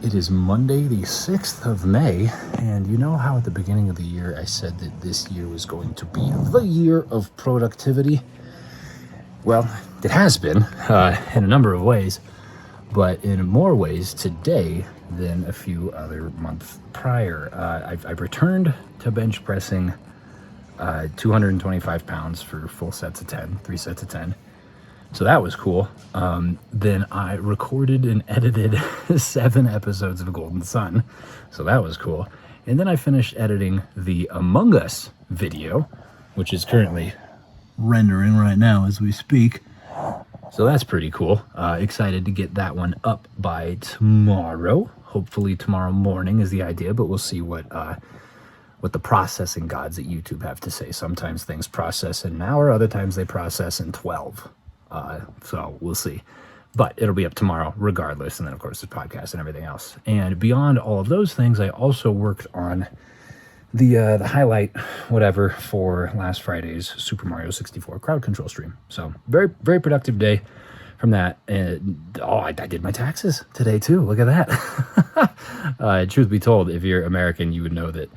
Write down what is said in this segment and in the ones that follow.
It is Monday, the 6th of May, and you know how at the beginning of the year I said that this year was going to be the year of productivity? Well, it has been in a number of ways, but in more ways today than a few other months prior. I've returned to bench pressing 225 pounds for full sets of 10, 3 sets of 10. So that was cool. Then I recorded and edited 7 episodes of Golden Sun. So that was cool. And then I finished editing the Among Us video, which is currently rendering right now as we speak. So that's pretty cool. Excited to get that one up by tomorrow. Hopefully tomorrow morning is the idea, but we'll see what the processing gods at YouTube have to say. Sometimes things process in an hour, other times they process in 12. So we'll see. But it'll be up tomorrow regardless. And then, of course, the podcast and everything else. And beyond all of those things, I also worked on the highlight, whatever, for last Friday's Super Mario 64 crowd control stream. So very, very productive day from that. And I did my taxes today, too. Look at that. Truth be told, if you're American, you would know that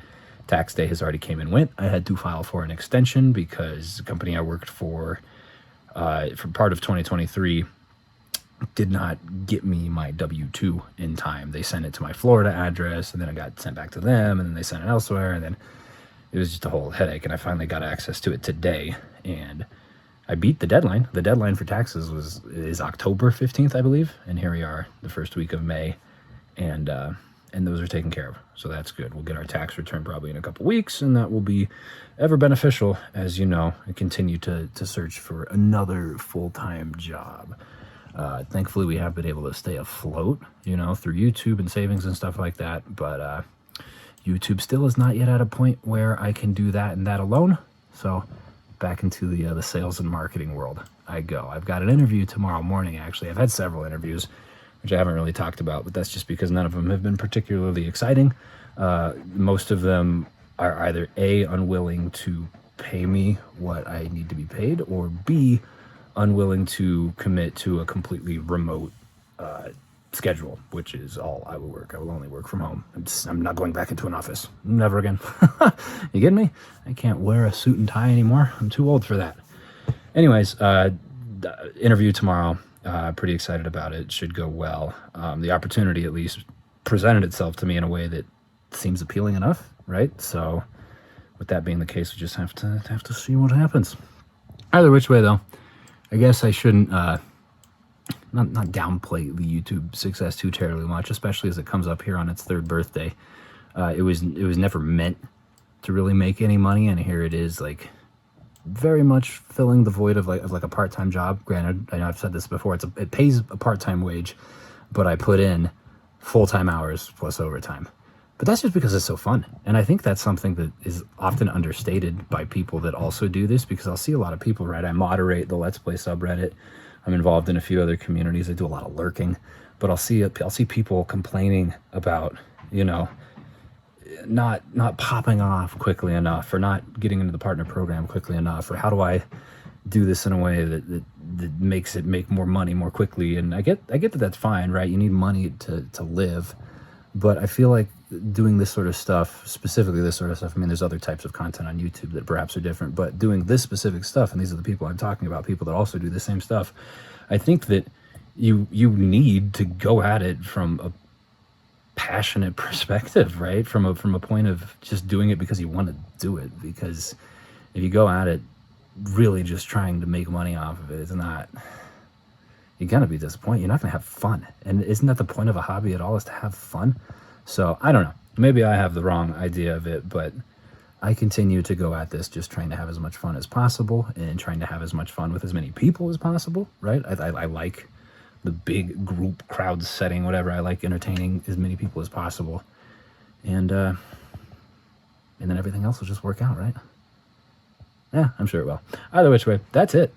tax day has already came and went. I had to file for an extension because the company I worked for part of 2023 did not get me my W-2 in time. They sent it to my Florida address, and then it got sent back to them, and then they sent it elsewhere, and then it was just a whole headache, and I finally got access to it today, and I beat the deadline. The deadline for taxes is October 15th, I believe, and here we are, the first week of May, and those are taken care of, so that's good. We'll get our tax return probably in a couple weeks, and that will be ever beneficial, as you know. I continue to search for another full-time job. Thankfully, we have been able to stay afloat, through YouTube and savings and stuff like that, but YouTube still is not yet at a point where I can do that and that alone, so back into the sales and marketing world I go. I've got an interview tomorrow morning, actually. I've had several interviews, which I haven't really talked about, but that's just because none of them have been particularly exciting. Most of them are either A, unwilling to pay me what I need to be paid, or B, unwilling to commit to a completely remote schedule, which is all I will work. I will only work from home. I'm not going back into an office. Never again. You kidding me? I can't wear a suit and tie anymore. I'm too old for that. Anyways, interview tomorrow. Pretty excited about it. Should go well. The opportunity at least presented itself to me in a way that seems appealing enough, right? So with that being the case, we just have to see what happens. Either which way, though, I guess I shouldn't not downplay the YouTube success too terribly much, especially as it comes up here on its 3rd birthday. It was never meant to really make any money, and here it is, like, very much filling the void of a part-time job. Granted, I know I've said this before, it pays a part-time wage, but I put in full-time hours plus overtime. But that's just because it's so fun. And I think that's something that is often understated by people that also do this, because I'll see a lot of people, right? I moderate the Let's Play subreddit. I'm involved in a few other communities. I do a lot of lurking, but I'll see people complaining about, not popping off quickly enough, or not getting into the partner program quickly enough, or how do I do this in a way that makes it make more money more quickly. And I get that that's fine, right? You need money to live, but I feel like doing this sort of stuff, specifically this sort of stuff, I mean, there's other types of content on YouTube that perhaps are different, but doing this specific stuff, and these are the people I'm talking about, people that also do the same stuff, I think that you need to go at it from a passionate perspective, right? From a point of just doing it because you want to do it. Because if you go at it really just trying to make money off of it, it's not, you're gonna be disappointed. You're not gonna have fun. And isn't that the point of a hobby at all, is to have fun? So I don't know, maybe I have the wrong idea of it, but I continue to go at this just trying to have as much fun as possible, and trying to have as much fun with as many people as possible, right? I like the big group crowd setting, whatever. I like entertaining as many people as possible, and then everything else will just work out, right? Yeah, I'm sure it will. Either which way, that's it,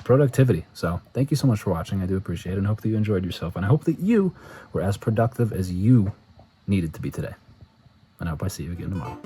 productivity. So thank you so much for watching. I do appreciate it, and hope that you enjoyed yourself, and I hope that you were as productive as you needed to be today. And I hope I see you again tomorrow.